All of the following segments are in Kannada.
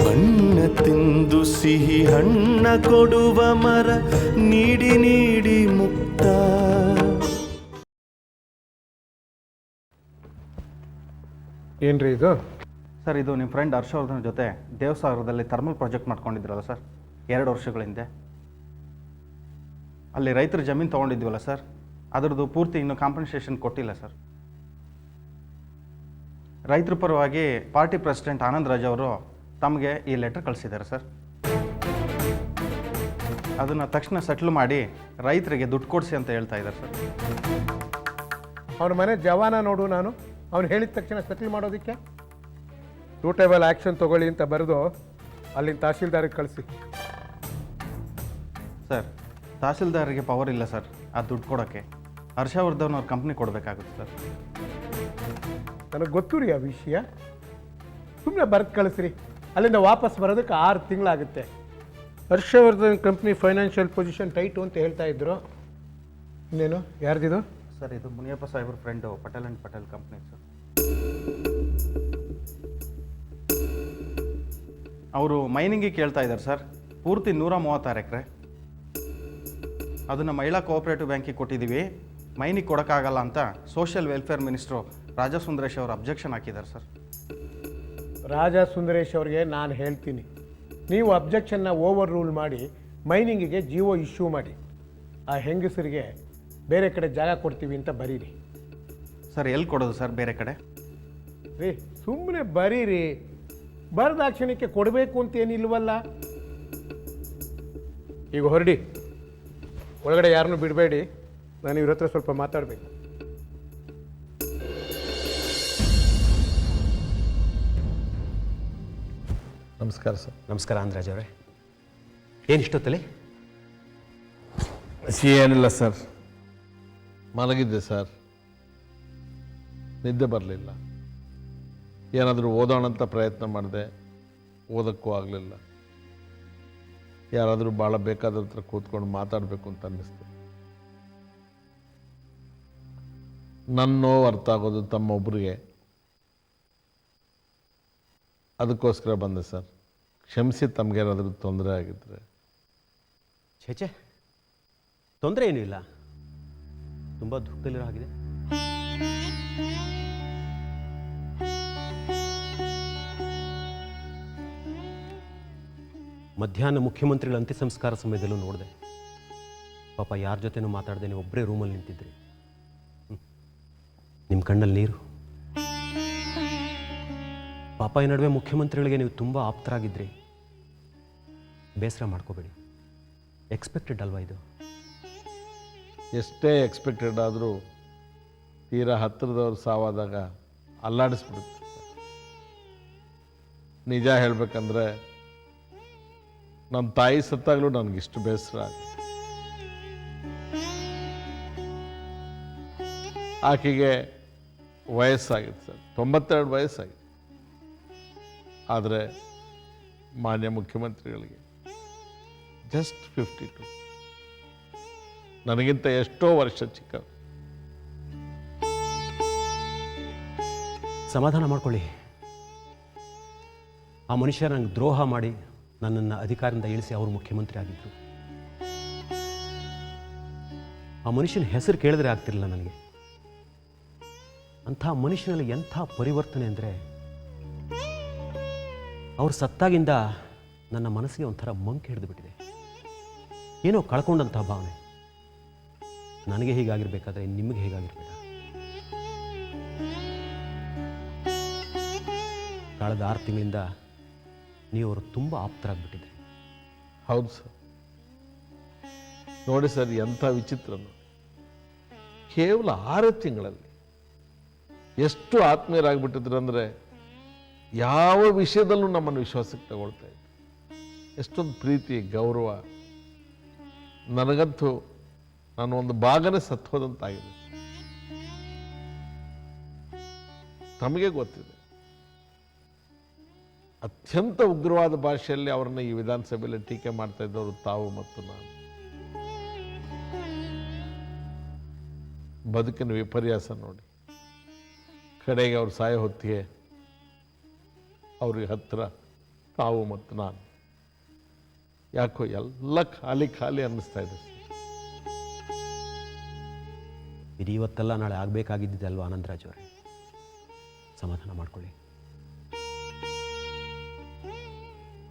ಬಣ್ಣ ತಿಂದು ಸಿಹಿ ಹಣ್ಣ ಕೊಡುವ ಮರ ನೀಡಿ ನೀಡಿ ಮುಕ್ತ. ಏನ್ರಿ ಇದು? ಸರ್, ಇದು ನಿಮ್ಮ ಫ್ರೆಂಡ್ ಹರ್ಷವರ್ಧನ್ ಜೊತೆ ದೇವಸಾಗರದಲ್ಲಿ ಥರ್ಮಲ್ ಪ್ರಾಜೆಕ್ಟ್ ಮಾಡ್ಕೊಂಡಿದ್ರಲ್ಲ ಸರ್, 2 ವರ್ಷಗಳ ಹಿಂದೆ. ಅಲ್ಲಿ ರೈತರ ಜಮೀನು ತೊಗೊಂಡಿದ್ವಲ್ಲ ಸರ್, ಅದರದ್ದು ಪೂರ್ತಿ ಇನ್ನೂ ಕಾಂಪನ್ಸೇಷನ್ ಕೊಟ್ಟಿಲ್ಲ ಸರ್. ರೈತರ ಪರವಾಗಿ ಪಾರ್ಟಿ ಪ್ರೆಸಿಡೆಂಟ್ ಆನಂದ್ ರಾಜ್ ಅವರು ತಮಗೆ ಈ ಲೆಟರ್ ಕಳಿಸಿದ್ದಾರೆ ಸರ್. ಅದನ್ನು ತಕ್ಷಣ ಸೆಟ್ಲ್ ಮಾಡಿ ರೈತರಿಗೆ ದುಡ್ಡು ಕೊಡಿಸಿ ಅಂತ ಹೇಳ್ತಾ ಇದ್ದಾರೆ ಸರ್. ಅವನ ಮನೆ ಜವಾನ ನೋಡು, ನಾನು ಅವ್ನು ಹೇಳಿದ ತಕ್ಷಣ ಸೆಟ್ಲ್ ಮಾಡೋದಕ್ಕೆ ಸೂಟೇಬಲ್ ಆ್ಯಕ್ಷನ್ ತೊಗೊಳ್ಳಿ ಅಂತ ಬರೆದು ಅಲ್ಲಿನ ತಹಸೀಲ್ದಾರಿಗೆ ಕಳಿಸಿ. ಸರ್, ತಹಸೀಲ್ದಾರಿಗೆ ಪವರ್ ಇಲ್ಲ ಸರ್ ಆ ದುಡ್ಡು ಕೊಡೋಕ್ಕೆ. ಹರ್ಷವರ್ಧನ್ ಅವ್ರ ಕಂಪ್ನಿ ಕೊಡಬೇಕಾಗುತ್ತೆ ಸರ್. ನನಗೆ ಗೊತ್ತು ರೀ ಆ ವಿಷಯ. ಸುಮ್ಮನೆ ಬರೆದು ಕಳಿಸ್ರಿ, ಅಲ್ಲಿಂದ ವಾಪಸ್ ಬರೋದಕ್ಕೆ 6 ತಿಂಗಳಾಗುತ್ತೆ. Harshavardhan company financial position tight ಅಂತ ಹೇಳ್ತಾ ಇದ್ರು. ಇನ್ನೇನು, ಯಾರ್ದಿದು? ಸರ್, ಇದು ಮುನಿಯಪ್ಪ ಸಾಹೇಬ್ರ friend Patel and Patel company sir. ಅವರು ಮೈನಿಂಗಿಗೆ ಕೇಳ್ತಾ ಇದ್ದಾರೆ ಸರ್, ಪೂರ್ತಿ 136 ಎಕರೆ. ಅದನ್ನು ಮಹಿಳಾ ಕೋಆಪರೇಟಿವ್ ಬ್ಯಾಂಕಿಗೆ ಕೊಟ್ಟಿದ್ದೀವಿ, ಮೈನಿಗೆ ಕೊಡೋಕ್ಕಾಗಲ್ಲ ಅಂತ social welfare minister Raja Sundaresh ಅವರು ಅಬ್ಜೆಕ್ಷನ್ ಹಾಕಿದ್ದಾರೆ ಸರ್. ರಾಜಾ ಸುಂದರೇಶ್ ಅವ್ರಿಗೆ ನಾನು ಹೇಳ್ತೀನಿ, ನೀವು ಅಬ್ಜೆಕ್ಷನ್ನ ಓವರ್ ರೂಲ್ ಮಾಡಿ ಮೈನಿಂಗಿಗೆ ಜಿಒ ಇಶ್ಯೂ ಮಾಡಿ. ಆ ಹೆಂಗಸರಿಗೆ ಬೇರೆ ಕಡೆ ಜಾಗ ಕೊಡ್ತೀವಿ ಅಂತ ಬರೀರಿ. ಸರ್, ಎಲ್ಲಿ ಕೊಡೋದು ಸರ್ ಬೇರೆ ಕಡೆ? ರೀ, ಸುಮ್ಮನೆ ಬರೀರಿ. ಬರೆದಾಕ್ಷಣಕ್ಕೆ ಕೊಡಬೇಕು ಅಂತ ಏನಿಲ್ವಲ್ಲ. ಈಗ ಹೊರಡಿ, ಒಳಗಡೆ ಯಾರನ್ನೂ ಬಿಡಬೇಡಿ. ನಾನು ಇವ್ರ ಹತ್ರ ಸ್ವಲ್ಪ ಮಾತಾಡಬೇಕು. ನಮಸ್ಕಾರ ಸರ್. ನಮಸ್ಕಾರ ಅಂದ್ರಾಜ್ ಅವರೇ. ಏನಿಷ್ಟೊತ್ತಲ್ಲಿ? ಏನಿಲ್ಲ ಸರ್, ಮಲಗಿದ್ದೆ ಸರ್, ನಿದ್ದೆ ಬರಲಿಲ್ಲ. ಏನಾದರೂ ಓದೋಣ ಅಂತ ಪ್ರಯತ್ನ ಮಾಡಿದೆ, ಓದೋಕ್ಕೂ ಆಗಲಿಲ್ಲ. ಯಾರಾದರೂ ಭಾಳ ಬೇಕಾದ ಹತ್ರ ಕೂತ್ಕೊಂಡು ಮಾತಾಡಬೇಕು ಅಂತ ಅನ್ನಿಸ್ತು. ನನ್ನ ನೋವು ಅರ್ಥ ಆಗೋದು ತಮ್ಮೊಬ್ಬರಿಗೆ, ಅದಕ್ಕೋಸ್ಕರ ಬಂದೆ ಸರ್. ಕ್ಷಮಿಸಿ, ತಮಗೇನಾದರೂ ತೊಂದರೆ ಆಗಿದ್ದರೆ. ಛೇಚೆ, ತೊಂದರೆ ಏನೂ ಇಲ್ಲ. ತುಂಬ ದುಃಖದಲ್ಲಿರೋ ಹಾಗಿದೆ. ಮಧ್ಯಾಹ್ನ ಮುಖ್ಯಮಂತ್ರಿಗಳ ಅಂತ್ಯ ಸಂಸ್ಕಾರ ಸಮಯದಲ್ಲೂ ನೋಡಿದೆ. ಪಾಪ ಯಾರ ಜೊತೆನೂ ಮಾತಾಡ್ದೇನೆ ಒಬ್ಬರೇ ರೂಮಲ್ಲಿ ನಿಂತಿದ್ರಿ. ನಿಮ್ಮ ಕಣ್ಣಲ್ಲಿ ನೀರು. ಪಾಪ ಈ ನಡುವೆ ಮುಖ್ಯಮಂತ್ರಿಗಳಿಗೆ ನೀವು ತುಂಬ ಆಪ್ತರಾಗಿದ್ರಿ. ಬೇಸರ ಮಾಡ್ಕೋಬೇಡಿ, ಎಕ್ಸ್ಪೆಕ್ಟೆಡ್ ಅಲ್ವಾ ಇದು? ಎಷ್ಟೇ ಎಕ್ಸ್ಪೆಕ್ಟೆಡ್ ಆದರೂ ತೀರಾ ಹತ್ತಿರದವ್ರು ಸಾವಾದಾಗ ಅಲ್ಲಾಡಿಸ್ಬಿಡುತ್ತೆ. ನಿಜ ಹೇಳಬೇಕಂದ್ರೆ ನಮ್ಮ ತಾಯಿ ಸತ್ತಾಗಲೂ ನನಗಿಷ್ಟು ಬೇಸರ ಆಗುತ್ತೆ. ಆಕೆಗೆ ವಯಸ್ಸಾಗಿತ್ತು ಸರ್, 92 ವಯಸ್ಸಾಗಿತ್ತು. ಆದರೆ ಮಾನ್ಯ ಮುಖ್ಯಮಂತ್ರಿಗಳಿಗೆ ಜಸ್ಟ್ 52. ನನಗಿಂತ ಎಷ್ಟೋ ವರ್ಷ ಚಿಕ್ಕ. ಸಮಾಧಾನ ಮಾಡ್ಕೊಳ್ಳಿ. ಆ ಮನುಷ್ಯ ನನಗೆ ದ್ರೋಹ ಮಾಡಿ ನನ್ನನ್ನು ಅಧಿಕಾರದಿಂದ ಇಳಿಸಿ ಅವರು ಮುಖ್ಯಮಂತ್ರಿ ಆಗಿದ್ದರು. ಆ ಮನುಷ್ಯನ ಹೆಸರು ಕೇಳಿದ್ರೆ ಆಗ್ತಿರಲಿಲ್ಲ ನನಗೆ. ಅಂಥ ಮನುಷ್ಯನಲ್ಲಿ ಎಂಥ ಪರಿವರ್ತನೆ ಅಂದರೆ, ಅವ್ರು ಸತ್ತಾಗಿಂದ ನನ್ನ ಮನಸ್ಸಿಗೆ ಒಂಥರ ಮಂಕು ಹಿಡಿದುಬಿಟ್ಟಿದೆ. ಏನೋ ಕಳ್ಕೊಂಡಂಥ ಭಾವನೆ. ನನಗೆ ಹೀಗಾಗಿರ್ಬೇಕಾದ್ರೆ ನಿಮಗೆ ಹೇಗಾಗಿರ್ಬೇಡ. ಕಳೆದ 6 ತಿಂಗಳಿಂದ ನೀವು ಅವರು ತುಂಬ ಆಪ್ತರಾಗ್ಬಿಟ್ಟಿದ್ರಿ. ಹೌದು ಸರ್. ನೋಡಿ ಸರ್, ಎಂಥ ವಿಚಿತ್ರ ನೋಡಿ. ಕೇವಲ 6 ತಿಂಗಳಲ್ಲಿ ಎಷ್ಟು ಆತ್ಮೀಯರಾಗ್ಬಿಟ್ಟಿದ್ರು ಅಂದರೆ, ಯಾವ ವಿಷಯದಲ್ಲೂ ನಮ್ಮನ್ನು ವಿಶ್ವಾಸಕ್ಕೆ ತಗೊಳ್ತಾ ಇದ್ರು. ಎಷ್ಟೊಂದು ಪ್ರೀತಿ, ಗೌರವ. ನನಗಂತೂ ನಾನು ಒಂದು ಭಾಗನೇ ಸತ್ತು ಹೋದಂತಾಗಿದೆ. ತಮಗೆ ಗೊತ್ತಿದೆ, ಅತ್ಯಂತ ಉಗ್ರವಾದ ಭಾಷೆಯಲ್ಲಿ ಅವರನ್ನು ಈ ವಿಧಾನಸಭೆಯಲ್ಲಿ ಟೀಕೆ ಮಾಡ್ತಾ ಇದ್ದವರು ತಾವು ಮತ್ತು ನಾನು. ಬದುಕಿನ ವಿಪರ್ಯಾಸ ನೋಡಿ. ಕಡೆಗೆ ಅವ್ರು ಸಾಯೋ ಹೊತ್ತಿಗೆ ಅವ್ರಿಗೆ ಹತ್ತಿರ ತಾವು ಮತ್ತು ನಾನು ಯಾಕೋ ಎಲ್ಲ ಖಾಲಿ ಖಾಲಿ ಅನ್ನಿಸ್ತಾ ಇದೆ ಸರ್. ಇದು ಇವತ್ತೆಲ್ಲ ನಾಳೆ ಆಗಬೇಕಾಗಿದ್ದಿದೆ ಅಲ್ವಾ ಆನಂದರಾಜ್ ಅವರೇ? ಸಮಾಧಾನ ಮಾಡ್ಕೊಳ್ಳಿ.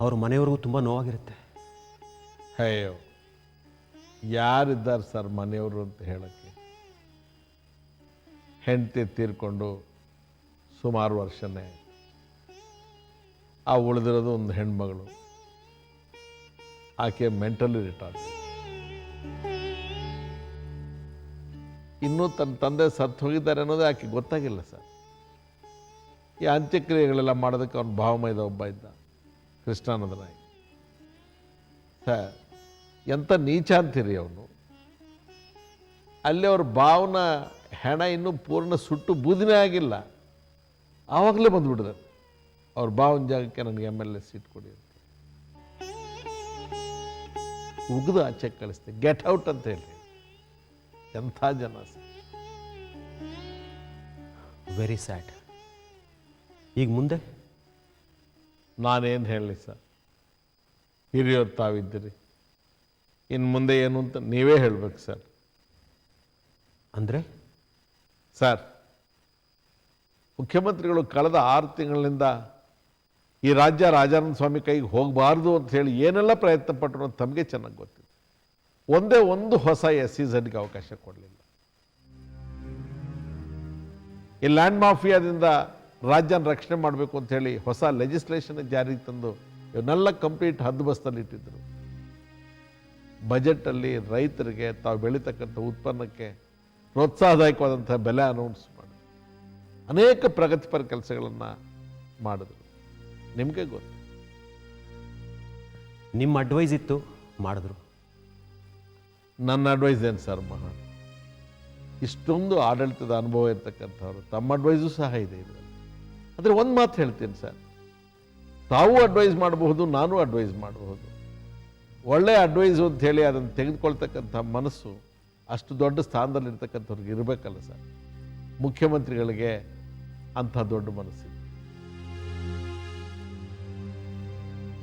ಅವ್ರ ಮನೆಯವ್ರಿಗೂ ತುಂಬ ನೋವಾಗಿರುತ್ತೆ. ಅಯ್ಯೋ, ಯಾರಿದ್ದಾರೆ ಸರ್ ಮನೆಯವರು ಅಂತ ಹೇಳೋಕ್ಕೆ? ಹೆಂಡತಿ ತೀರ್ಕೊಂಡು ಸುಮಾರು ವರ್ಷನೇ, ಆ ಉಳಿದಿರೋದು ಒಂದು ಹೆಣ್ಮಗಳು, ಆಕೆ ಮೆಂಟಲಿ ರಿಟಾರ್ಡ್. ಇನ್ನೂ ತನ್ನ ತಂದೆ ಸತ್ತು ಹೋಗಿದ್ದಾರೆ ಅನ್ನೋದೇ ಆಕೆ ಗೊತ್ತಾಗಿಲ್ಲ ಸರ್. ಈ ಅಂತ್ಯಕ್ರಿಯೆಗಳೆಲ್ಲ ಮಾಡೋದಕ್ಕೆ ಅವನ ಭಾವಮೈದ ಒಬ್ಬ ಇದ್ದ, ಕೃಷ್ಣಾನಂದ ನಾಯ್ಕ ಸರ್. ಎಂಥ ನೀಚ ಅಂತೀರಿ ಅವನು. ಅಲ್ಲಿ ಅವ್ರ ಭಾವನ ಹೆಣ ಇನ್ನೂ ಪೂರ್ಣ ಸುಟ್ಟು ಬೂದಿನೇ ಆಗಿಲ್ಲ, ಆವಾಗಲೇ ಬಂದುಬಿಡಿದೆ ಅವ್ರ ಭಾವನ ಜಾಗಕ್ಕೆ ನನಗೆ MLA ಸೀಟ್ ಕೊಡಿ ಅಂತ ಉಗಿದು ಆಚೆ ಕಳಿಸ್ತೆ. ಗೆಟ್ ಔಟ್ ಅಂತ ಹೇಳಿ. ಎಂಥ ಜನ ಸರ್. Very sad. ಈಗ ಮುಂದೆ ನಾನೇನು ಹೇಳಲಿ ಸರ್, ಹಿರಿಯವ್ರು ತಾವಿದ್ದೀರಿ, ಇನ್ನು ಮುಂದೆ ಏನು ಅಂತ ನೀವೇ ಹೇಳಬೇಕು ಸರ್. ಅಂದರೆ ಸರ್, ಮುಖ್ಯಮಂತ್ರಿಗಳು ಕಳೆದ 6 ತಿಂಗಳಿಂದ ಈ ರಾಜ್ಯ ರಾಜಾನಂದ ಸ್ವಾಮಿ ಕೈಗೆ ಹೋಗಬಾರ್ದು ಅಂತ ಹೇಳಿ ಏನೆಲ್ಲ ಪ್ರಯತ್ನ ಪಟ್ಟರು ಅಂತ ತಮಗೆ ಚೆನ್ನಾಗಿ ಗೊತ್ತಿದೆ. ಒಂದೇ ಒಂದು ಹೊಸ SEZಗೆ ಅವಕಾಶ ಕೊಡಲಿಲ್ಲ. ಈ ಲ್ಯಾಂಡ್ ಮಾಫಿಯಾದಿಂದ ರಾಜ್ಯನ ರಕ್ಷಣೆ ಮಾಡಬೇಕು ಅಂತ ಹೇಳಿ ಹೊಸ ಲೆಜಿಸ್ಲೇಷನ್ ಜಾರಿಗೆ ತಂದು ಇವನ್ನೆಲ್ಲ ಕಂಪ್ಲೀಟ್ ಹದ್ದುಬಸ್ತಲ್ಲಿ ಇಟ್ಟಿದ್ದರು. ಬಜೆಟಲ್ಲಿ ರೈತರಿಗೆ ತಾವು ಬೆಳೀತಕ್ಕಂಥ ಉತ್ಪನ್ನಕ್ಕೆ ಪ್ರೋತ್ಸಾಹದಾಯಕವಾದಂಥ ಬೆಲೆ ಅನೌನ್ಸ್ ಮಾಡಿ ಅನೇಕ ಪ್ರಗತಿಪರ ಕೆಲಸಗಳನ್ನು ಮಾಡಿದ್ರು. ನಿಮಗೆ ಗೊತ್ತು. ನಿಮ್ಮ ಅಡ್ವೈಸ್ ಇತ್ತು, ಮಾಡಿದ್ರು. ನನ್ನ ಅಡ್ವೈಸ್ ಏನು ಸರ್ ಮಹಾ? ಇಷ್ಟೊಂದು ಆಡಳಿತದ ಅನುಭವ ಇರ್ತಕ್ಕಂಥವ್ರು, ತಮ್ಮ ಅಡ್ವೈಸು ಸಹ ಇದೆ ಇದರಲ್ಲಿ. ಆದರೆ ಒಂದು ಮಾತು ಹೇಳ್ತೀನಿ ಸರ್, ತಾವು ಅಡ್ವೈಸ್ ಮಾಡಬಹುದು, ನಾನು ಅಡ್ವೈಸ್ ಮಾಡಬಹುದು. ಒಳ್ಳೆಯ ಅಡ್ವೈಸು ಅಂತ ಹೇಳಿ ಅದನ್ನು ತೆಗೆದುಕೊಳ್ತಕ್ಕಂಥ ಮನಸ್ಸು ಅಷ್ಟು ದೊಡ್ಡ ಸ್ಥಾನದಲ್ಲಿರ್ತಕ್ಕಂಥವ್ರಿಗೆ ಇರಬೇಕಲ್ಲ ಸರ್. ಮುಖ್ಯಮಂತ್ರಿಗಳಿಗೆ ಅಂಥ ದೊಡ್ಡ ಮನಸ್ಸಿದೆ.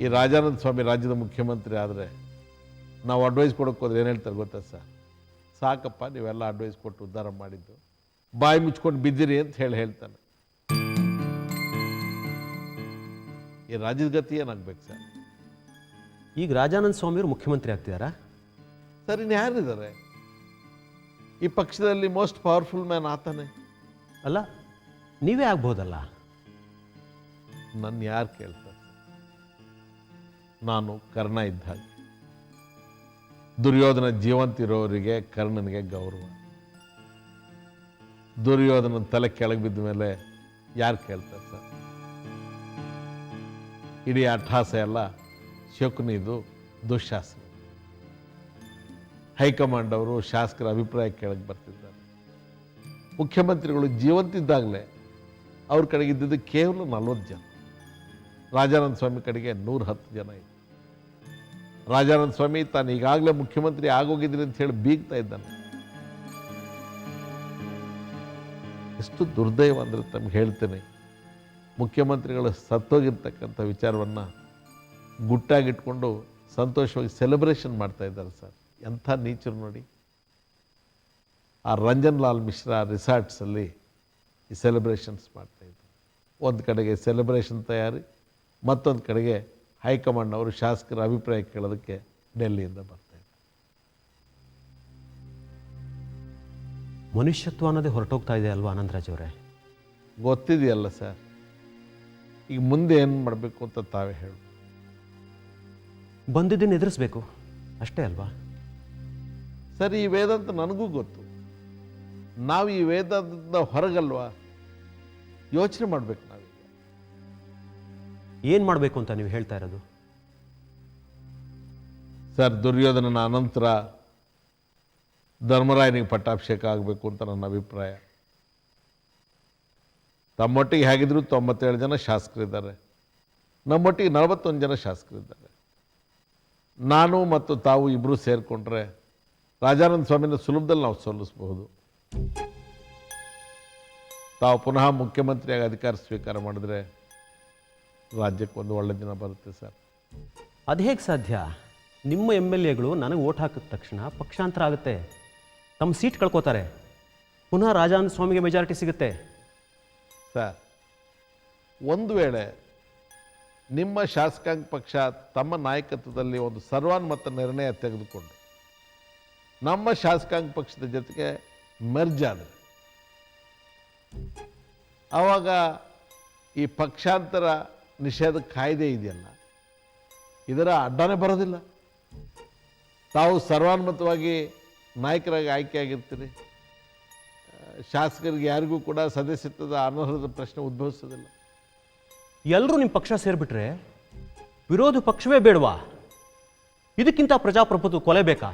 ಈ ರಾಜಾನಂದ ಸ್ವಾಮಿ ರಾಜ್ಯದ ಮುಖ್ಯಮಂತ್ರಿ ಆದರೆ ನಾವು ಅಡ್ವೈಸ್ ಕೊಡೋಕೆ ಹೋದ್ರೆ ಏನು ಹೇಳ್ತಾರೆ ಗೊತ್ತಾ ಸರ್? ಸಾಕಪ್ಪ, ನೀವೆಲ್ಲ ಅಡ್ವೈಸ್ ಕೊಟ್ಟು ಉದ್ಧಾರ ಮಾಡಿದ್ದು, ಬಾಯಿ ಮುಚ್ಕೊಂಡು ಬಿದ್ದಿರಿ ಅಂತ ಹೇಳ್ತಾನೆ. ಈ ರಾಜ್ಯದ ಗತಿ ಏನಾಗಬೇಕು ಸರ್? ಈಗ ರಾಜಾನಂದ ಸ್ವಾಮಿಯವರು ಮುಖ್ಯಮಂತ್ರಿ ಆಗ್ತಿದ್ದಾರಾ? ಸರ್, ಇನ್ನು ಯಾರಿದ್ದಾರೆ ಈ ಪಕ್ಷದಲ್ಲಿ? ಮೋಸ್ಟ್ ಪವರ್ಫುಲ್ ಮ್ಯಾನ್ ಆತಾನೆ ಅಲ್ಲ, ನೀವೇ ಆಗ್ಬೋದಲ್ಲ. ನನ್ನ ಯಾರು ಕೇಳ್ತಾರೆ? ನಾನು ಕರ್ಣ ಇದ್ದ ಹಾಗೆ. ದುರ್ಯೋಧನ ಜೀವಂತಿರೋರಿಗೆ ಕರ್ಣನಿಗೆ ಗೌರವ. ದುರ್ಯೋಧನ ತಲೆ ಕೆಳಗೆ ಬಿದ್ದ ಮೇಲೆ ಯಾರು ಕೇಳ್ತಾರೆ ಸರ್? ಇಡೀ ಅಟ್ಟಾಸ ಎಲ್ಲ ಶಕುನಿದು, ದುಶ್ಯಾಸನ. ಹೈಕಮಾಂಡ್ ಅವರು ಶಾಸಕರ ಅಭಿಪ್ರಾಯ ಕೇಳಕ್ಕೆ ಬರ್ತಿದ್ದಾರೆ. ಮುಖ್ಯಮಂತ್ರಿಗಳು ಜೀವಂತಿದ್ದಾಗಲೇ ಅವ್ರ ಕಡೆಗಿದ್ದಿದ್ದು ಕೇವಲ 40 ಜನ. ರಾಜಾನಂದ ಸ್ವಾಮಿ ಕಡೆಗೆ 110 ಜನ ಇದೆ. ರಾಜಾನಂದ ಸ್ವಾಮಿ ತಾನು ಈಗಾಗಲೇ ಮುಖ್ಯಮಂತ್ರಿ ಆಗೋಗಿದ್ರಿ ಅಂತ ಹೇಳಿ ಬೀಗ್ತಾ ಇದ್ದಾನೆ. ಎಷ್ಟು ದುರ್ದೈವ ಅಂದರೆ ತಮ್ಗೆ ಹೇಳ್ತೇನೆ, ಮುಖ್ಯಮಂತ್ರಿಗಳು ಸತ್ತೋಗಿರ್ತಕ್ಕಂಥ ವಿಚಾರವನ್ನು ಗುಟ್ಟಾಗಿಟ್ಕೊಂಡು ಸಂತೋಷವಾಗಿ ಸೆಲೆಬ್ರೇಷನ್ ಮಾಡ್ತಾ ಇದ್ದಾರೆ ಸರ್. ಎಂಥ ನೀಚರು ನೋಡಿ. ಆ ರಂಜನ್ ಲಾಲ್ ಮಿಶ್ರಾ ರಿಸಾರ್ಟ್ಸಲ್ಲಿ ಈ ಸೆಲೆಬ್ರೇಷನ್ಸ್ ಮಾಡ್ತಾಯಿದ್ರು. ಒಂದು ಕಡೆಗೆ ಸೆಲೆಬ್ರೇಷನ್ ತಯಾರಿ, ಮತ್ತೊಂದು ಕಡೆಗೆ ಹೈಕಮಾಂಡ್ನವರು ಶಾಸಕರ ಅಭಿಪ್ರಾಯ ಕೇಳೋದಕ್ಕೆ ಡೆಲ್ಲಿಯಿಂದ ಬರ್ತಾಯಿದ್ರು. ಮನುಷ್ಯತ್ವ ಅನ್ನೋದೇ ಹೊರಟೋಗ್ತಾ ಇದೆ ಅಲ್ವಾ ಆನಂದರಾಜ್ ಅವರೇ? ಗೊತ್ತಿದೆಯಲ್ಲ ಸರ್. ಈಗ ಮುಂದೆ ಏನು ಮಾಡಬೇಕು ಅಂತ ತಾವೇ ಹೇಳಿ. ಬಂದಿದ್ದನ್ನು ಎದುರಿಸ್ಬೇಕು ಅಷ್ಟೇ ಅಲ್ವಾ? ಸರ್, ಈ ವೇದಾಂತ ನನಗೂ ಗೊತ್ತು. ನಾವು ಈ ವೇದಾಂತದಿಂದ ಹೊರಗಲ್ವಾ? ಯೋಚನೆ ಮಾಡಬೇಕು ನಾವೀಗ. ಏನು ಮಾಡಬೇಕು ಅಂತ ನೀವು ಹೇಳ್ತಾ ಇರೋದು? ಸರ್, ದುರ್ಯೋಧನನ ಅನಂತರ ಧರ್ಮರಾಯನಿಗೆ ಪಟ್ಟಾಭಿಷೇಕ ಆಗಬೇಕು ಅಂತ ನನ್ನ ಅಭಿಪ್ರಾಯ. ತಮ್ಮೊಟ್ಟಿಗೆ ಹೇಗಿದ್ರು 97 ಜನ ಶಾಸಕರಿದ್ದಾರೆ, ನಮ್ಮೊಟ್ಟಿಗೆ 41 ಜನ ಶಾಸಕರಿದ್ದಾರೆ. ನಾನು ಮತ್ತು ತಾವು ಇಬ್ಬರು ಸೇರಿಕೊಂಡ್ರೆ ರಾಜಾನಂದ ಸ್ವಾಮಿನ ಸುಲಭದಲ್ಲಿ ನಾವು ಸೋಲಿಸಬಹುದು. ತಾವು ಪುನಃ ಮುಖ್ಯಮಂತ್ರಿಯಾಗಿ ಅಧಿಕಾರ ಸ್ವೀಕಾರ ಮಾಡಿದ್ರೆ ರಾಜ್ಯಕ್ಕೆ ಒಂದು ಒಳ್ಳೆ ದಿನ ಬರುತ್ತೆ ಸರ್. ಅದು ಹೇಗೆ ಸಾಧ್ಯ? ನಿಮ್ಮ MLAಗಳು ನನಗೆ ಓಟ್ ಹಾಕಿದ ತಕ್ಷಣ ಪಕ್ಷಾಂತರ ಆಗುತ್ತೆ, ತಮ್ಮ ಸೀಟ್ ಕಳ್ಕೊತಾರೆ, ಪುನಃ ರಾಜಾನಂದ ಸ್ವಾಮಿಗೆ ಮೆಜಾರಿಟಿ ಸಿಗುತ್ತೆ. ಸರ್, ಒಂದು ವೇಳೆ ನಿಮ್ಮ ಶಾಸಕಾಂಗ ಪಕ್ಷ ತಮ್ಮ ನಾಯಕತ್ವದಲ್ಲಿ ಒಂದು ಸರ್ವಾನುಮತ ನಿರ್ಣಯ ತೆಗೆದುಕೊಂಡು ನಮ್ಮ ಶಾಸಕಾಂಗ ಪಕ್ಷದ ಜೊತೆಗೆ ಮೆರ್ಜ್ ಆದರೆ ಆವಾಗ ಈ ಪಕ್ಷಾಂತರ ನಿಷೇಧ ಕಾಯ್ದೆ ಇದೆಯಲ್ಲ, ಇದರ ಅಡ್ಡನೇ ಬರೋದಿಲ್ಲ. ತಾವು ಸರ್ವಾನುಮತವಾಗಿ ನಾಯಕರಾಗಿ ಆಯ್ಕೆಯಾಗಿರ್ತೀರಿ. ಶಾಸಕರಿಗೆ ಯಾರಿಗೂ ಕೂಡ ಸದಸ್ಯತ್ವದ ಅನರ್ಹದ ಪ್ರಶ್ನೆ ಉದ್ಭವಿಸೋದಿಲ್ಲ. ಎಲ್ಲರೂ ನಿಮ್ಮ ಪಕ್ಷ ಸೇರಿಬಿಟ್ರೆ ವಿರೋಧ ಪಕ್ಷವೇ ಬೇಡವಾ? ಇದಕ್ಕಿಂತ ಪ್ರಜಾಪ್ರಭುತ್ವ ಕೊಲೆ ಬೇಕಾ?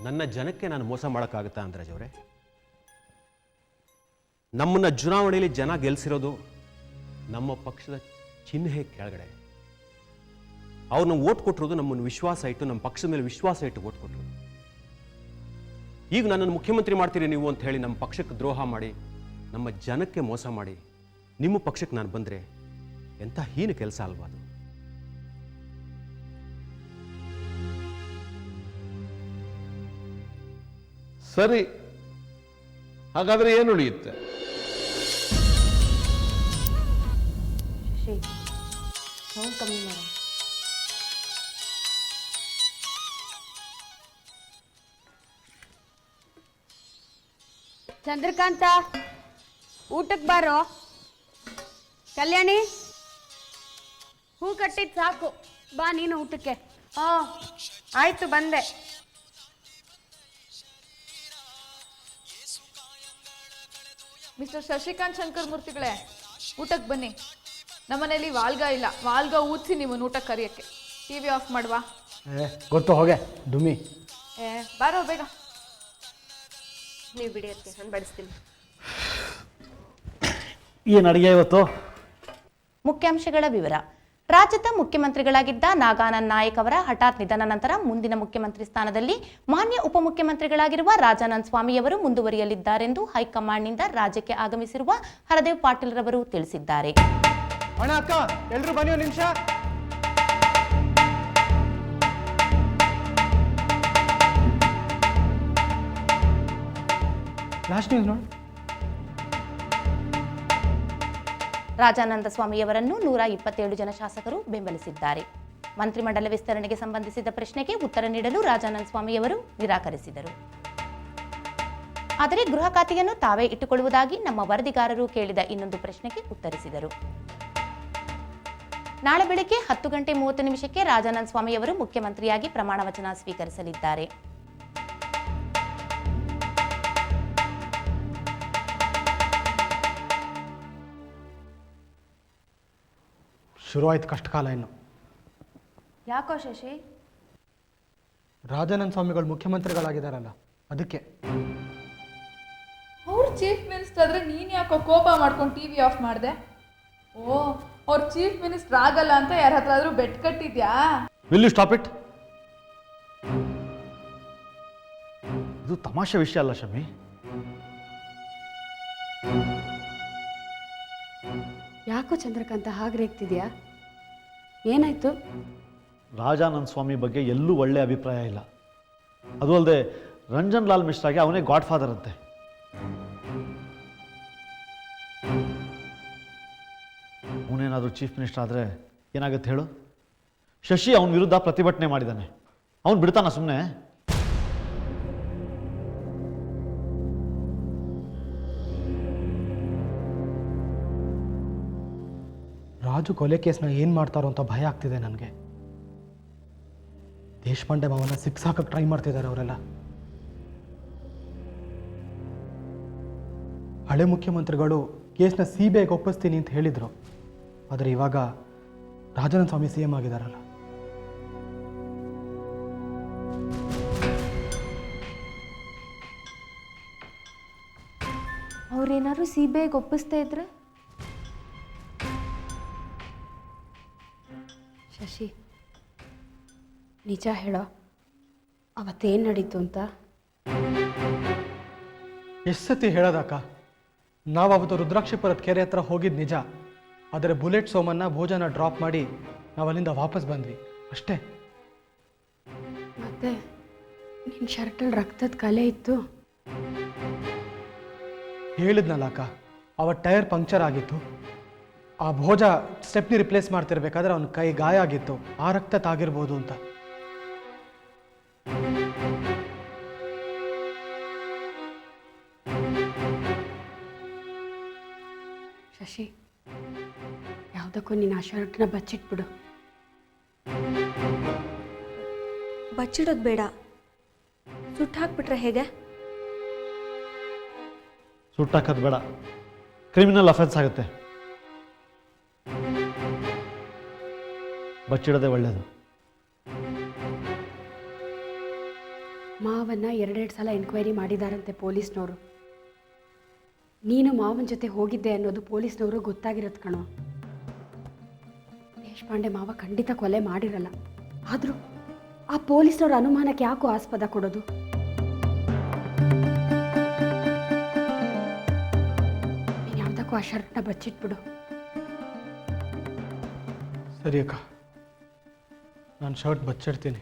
ನನ್ನ ಜನಕ್ಕೆ ನಾನು ಮೋಸ ಮಾಡೋಕ್ಕಾಗುತ್ತಾ ಅಂದ್ರಾಜ್ ಅವರೇ? ನಮ್ಮನ್ನ ಚುನಾವಣೆಯಲ್ಲಿ ಜನ ಗೆಲ್ಲಿಸಿರೋದು ನಮ್ಮ ಪಕ್ಷದ ಚಿಹ್ನೆ ಕೆಳಗಡೆ. ಅವ್ರನ್ನ ಓಟ್ ಕೊಟ್ಟಿರೋದು ನಮ್ಮನ್ನು ವಿಶ್ವಾಸ ಇಟ್ಟು, ನಮ್ಮ ಪಕ್ಷದ ಮೇಲೆ ವಿಶ್ವಾಸ ಇಟ್ಟು ಓಟ್ ಕೊಟ್ಟರು. ಈಗ ನನ್ನನ್ನು ಮುಖ್ಯಮಂತ್ರಿ ಮಾಡ್ತೀರಿ ನೀವು ಅಂತ ಹೇಳಿ ನಮ್ಮ ಪಕ್ಷಕ್ಕೆ ದ್ರೋಹ ಮಾಡಿ, ನಮ್ಮ ಜನಕ್ಕೆ ಮೋಸ ಮಾಡಿ ನಿಮ್ಮ ಪಕ್ಷಕ್ಕೆ ನಾನು ಬಂದರೆ ಎಂಥ ಹೀನ ಕೆಲಸ ಅಲ್ವಾ ಅದು? ಸರಿ, ಹಾಗಾದ್ರೆ ಏನು ಉಳಿಯುತ್ತೆ? ಶಶಿ, ಸೌಂಡ್ ಕಮ್ಮಿ ಮಾಡು. ಚಂದ್ರಕಾಂತ, ಊಟಕ್ಕೆ ಬಾರೋ. ಕಲ್ಯಾಣಿ, ಹೂ ಕಟ್ಟಿದ್ ಸಾಕು, ಬಾ ನೀನು ಊಟಕ್ಕೆ. ಆಯ್ತು, ಬಂದೆ. ಮಿಸ್ಟರ್ ಶಶಿಕಾಂತ್ ಶಂಕರ್ ಮೂರ್ತಿಗಳೇ, ಊಟಕ್ಕೆ ಬನ್ನಿ. ನಮ್ಮನೇಲಿ ವಾಲ್ಗ ಇಲ್ಲ, ವಾಲ್ಗ ಊದಿಸಿ ನಿಮ್ಮನ್ನು ಊಟಕ್ಕೆ ಕರೆಯೋಕ್ಕೆ. TV ಆಫ್ ಮಾಡುವಾ? ಗೊತ್ತು, ಹೋಗೆ ದುಮ್ಮಿ. ಬಾರೋ ಬೇಗ. ನೀವು ಬಿಡಿ ಅದಕ್ಕೆ, ನಾನು ಬಡಿಸ್ತೀನಿ. ಏನು ಅಡುಗೆ ಇವತ್ತು? ಮುಖ್ಯಾಂಶಗಳ ವಿವರ. ರಾಜ್ಯದ ಮುಖ್ಯಮಂತ್ರಿಗಳಾಗಿದ್ದ ನಾಗಾನಂದ್ ನಾಯಕ್ ಅವರ ಹಠಾತ್ ನಿಧನ ನಂತರ ಮುಂದಿನ ಮುಖ್ಯಮಂತ್ರಿ ಸ್ಥಾನದಲ್ಲಿ ಮಾನ್ಯ ಉಪಮುಖ್ಯಮಂತ್ರಿಗಳಾಗಿರುವ ರಾಜಾನಂದ್ ಸ್ವಾಮಿಯವರು ಮುಂದುವರಿಯಲಿದ್ದಾರೆಂದು ಹೈಕಮಾಂಡ್ನಿಂದ ರಾಜ್ಯಕ್ಕೆ ಆಗಮಿಸಿರುವ ಹರದೇವ್ ಪಾಟೀಲ್ ರವರು ತಿಳಿಸಿದ್ದಾರೆ. ಅಣ್ಣ, ಅಕ್ಕ, ಎಲ್ರು ಬನ್ನಿ ಒಂದು ನಿಮಿಷ. ಲಾಸ್ಟ್ ನ್ಯೂಸ್ ನೋಡಿ. ರಾಜಾನಂದ ಸ್ವಾಮಿಯವರನ್ನು 127 ಜನ ಶಾಸಕರು ಬೆಂಬಲಿಸಿದ್ದಾರೆ. ಮಂತ್ರಿಮಂಡಲ ವಿಸ್ತರಣೆಗೆ ಸಂಬಂಧಿಸಿದ ಪ್ರಶ್ನೆಗೆ ಉತ್ತರ ನೀಡಲು ರಾಜಾನಂದ ಸ್ವಾಮಿಯವರು ನಿರಾಕರಿಸಿದರು. ಆದರೆ ಗೃಹ ಖಾತೆಯನ್ನು ತಾವೇ ಇಟ್ಟುಕೊಳ್ಳುವುದಾಗಿ ನಮ್ಮ ವರದಿಗಾರರು ಕೇಳಿದ ಇನ್ನೊಂದು ಪ್ರಶ್ನೆಗೆ ಉತ್ತರಿಸಿದರು. ನಾಳೆ ಬೆಳಗ್ಗೆ 10:30 ರಾಜಾನಂದ ಸ್ವಾಮಿಯವರು ಮುಖ್ಯಮಂತ್ರಿಯಾಗಿ ಪ್ರಮಾಣ ವಚನ ಸ್ವೀಕರಿಸಲಿದ್ದಾರೆ. ಶುರುವಾಯ್ತು ಕಷ್ಟಕಾಲ. ಇನ್ನು ಯಾಕೋ ಶಶಿ? ರಾಜಾನಂದ ಸ್ವಾಮಿಗಳು ಮುಖ್ಯಮಂತ್ರಿಗಳಾಗಿದ್ದಾರಲ್ಲ, ಅದಕ್ಕೆ. ಅವ್ರು ಚೀಫ್ ಮಿನಿಸ್ಟರ್ ಆದ್ರೆ ನೀನ್ ಯಾಕೋ ಕೋಪ ಮಾಡ್ಕೊಂಡು TV ಆಫ್ ಮಾಡಿದೆ? ಅವ್ರು ಚೀಫ್ ಮಿನಿಸ್ಟರ್ ಆಗಲ್ಲ ಅಂತ ಯಾರ ಹತ್ರ ಆದ್ರೂ ಬೆಟ್ ಕಟ್ಟಿದ್ಯಾ? Will you stop it? ಇದು ತಮಾಷೆ ವಿಷಯ ಅಲ್ಲ ಶಮಿ. ಯಾಕೋ ಚಂದ್ರಕಾಂತ ಹಾಗೆ ರೇಗ್ತಿದ್ಯಾ? ಏನಾಯ್ತು? ರಾಜಾನಂದ್ ಸ್ವಾಮಿ ಬಗ್ಗೆ ಎಲ್ಲೂ ಒಳ್ಳೆಯ ಅಭಿಪ್ರಾಯ ಇಲ್ಲ. ಅದು ಅಲ್ಲದೆ ರಂಜನ್ ಲಾಲ್ ಮಿಶ್ರಾಗೆ ಅವನೇ ಗಾಡ್ ಫಾದರ್ ಅಂತೆ. ಅವನೇನಾದರೂ ಚೀಫ್ ಮಿನಿಸ್ಟರ್ ಆದರೆ ಏನಾಗುತ್ತೆ ಹೇಳು? ಶಶಿ ಅವನ ವಿರುದ್ಧ ಪ್ರತಿಭಟನೆ ಮಾಡಿದ್ದಾನೆ, ಅವನು ಬಿಡ್ತಾನ ಸುಮ್ಮನೆ? ರಾಜು ಕೊಲೆ ಕೇಸ್ನ ಏನು ಮಾಡ್ತಾರೋ ಅಂತ ಭಯ ಆಗ್ತಿದೆ ನನಗೆ. ದೇಶಪಾಂಡೆ ಮಾವನ ಸಿಕ್ಸಾಕಕ್ಕೆ ಟ್ರೈ ಮಾಡ್ತಿದ್ದಾರೆ ಅವರೆಲ್ಲ. ಹಳೆ ಮುಖ್ಯಮಂತ್ರಿಗಳು ಕೇಸ್ನ CBIಗೆ ಒಪ್ಪಿಸ್ತೀನಿ ಅಂತ ಹೇಳಿದರು. ಆದರೆ ಇವಾಗ ರಾಜಾನಂದ ಸ್ವಾಮಿ CM ಆಗಿದ್ದಾರಲ್ಲ. ಅವ್ರೇನಾದ್ರು CBIಗೆ ಒಪ್ಪಿಸ್ತಾ ಇದ್ರೆ? ಶಶಿ, ನಿಜ ಹೇಳೋ, ಅವತ್ತೇನು ನಡೀತು ಅಂತ ಎಷ್ಟು ಸತಿ ಹೇಳೋದಕ್ಕ, ನಾವು ಅವತ್ತು ರುದ್ರಾಕ್ಷಿಪುರದ ಕೆರೆ ಹತ್ರ ಹೋಗಿದ್ದು ನಿಜ. ಆದರೆ ಬುಲೆಟ್ ಸೋಮನ್ನ ಭೋಜನ ಡ್ರಾಪ್ ಮಾಡಿ ನಾವು ಅಲ್ಲಿಂದ ವಾಪಸ್ ಬಂದ್ವಿ ಅಷ್ಟೇ. ಮತ್ತೆ ನಿನ್ನ ಶರ್ಟಲ್ಲಿ ರಕ್ತದ ಕಲೆ ಇತ್ತು. ಹೇಳಿದ್ನಲ್ಲ ಅಕ್ಕ, ಅವತ್ತು ಟೈರ್ ಪಂಕ್ಚರ್ ಆಗಿತ್ತು. ಆ ಭೋಜ ಸ್ಟೆಪ್ನಿ ರಿಪ್ಲೇಸ್ ಮಾಡ್ತಿರ್ಬೇಕಾದ್ರೆ ಅವನ ಕೈ ಗಾಯ ಆಗಿತ್ತು, ಆ ರಕ್ತ ತಾಗಿರ್ಬೋದು ಅಂತ. ಶಶಿ, ಯಾವುದಕ್ಕೂ ನೀನು ಆ ಶರ್ಟ್ನ ಬಚ್ಚಿಟ್ಬಿಡು. ಬಚ್ಚಿಡೋದು ಬೇಡ, ಸುಟ್ಟು ಹಾಕ್ಬಿಟ್ರೆ ಹೇಗೆ? ಸುಟ್ಟಾಕೋದು ಬೇಡ, ಕ್ರಿಮಿನಲ್ ಅಫೆನ್ಸ್ ಆಗುತ್ತೆ. ಬಚ್ಚಿಡೋದೇ ಒಳ್ಳೆಯದು. ಮಾವನ್ನ 2 ಸಲ ಎನ್ಕ್ವೈರಿ ಮಾಡಿದಾರಂತೆ ಪೊಲೀಸ್ನವರು. ನೀನು ಮಾವನ ಜೊತೆ ಹೋಗಿದ್ದೆ ಅನ್ನೋದು ಪೊಲೀಸ್ನವರು ಗೊತ್ತಾಗಿರೋದು ಕಣೋ. ದೇಶಪಾಂಡೆ ಮಾವ ಖಂಡಿತ ಕೊಲೆ ಮಾಡಿರಲ್ಲ. ಆದರೂ ಆ ಪೊಲೀಸ್ನವ್ರ ಅನುಮಾನಕ್ಕೆ ಯಾಕೋ ಆಸ್ಪದ ಕೊಡೋದು? ನೀನು ಯಾವುದಕ್ಕೂ ಆ ಶರ್ಟ್ನ ಬಚ್ಚಿಟ್ಬಿಡು. ಸರಿ ಅಕ್ಕ, ನಾನು ಶರ್ಟ್ ಬಚ್ಚಿಡ್ತೀನಿ.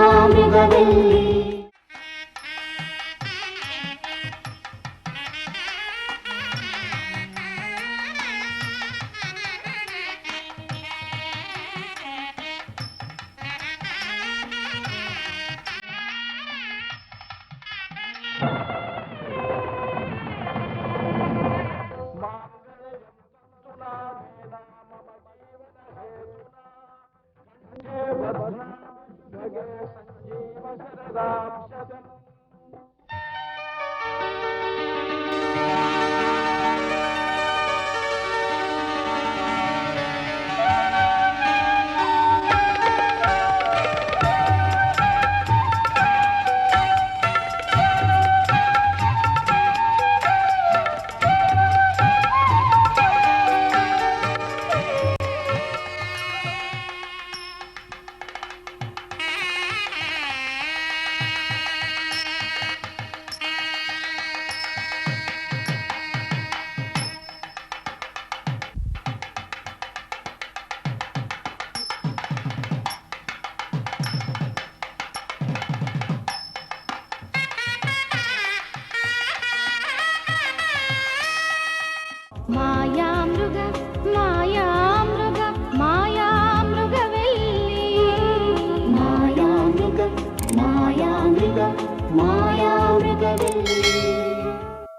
ಮಾಯಾಮೃಗವೆಲ್ಲಿ ಮಾಯಾಮೃಗ ಮಾಯಾಮೃಗ ಮಾಯಾಮೃಗವೆಲ್ಲಿ ಮಾಯಾಮೃಗ ಮಾಯಾಮೃಗ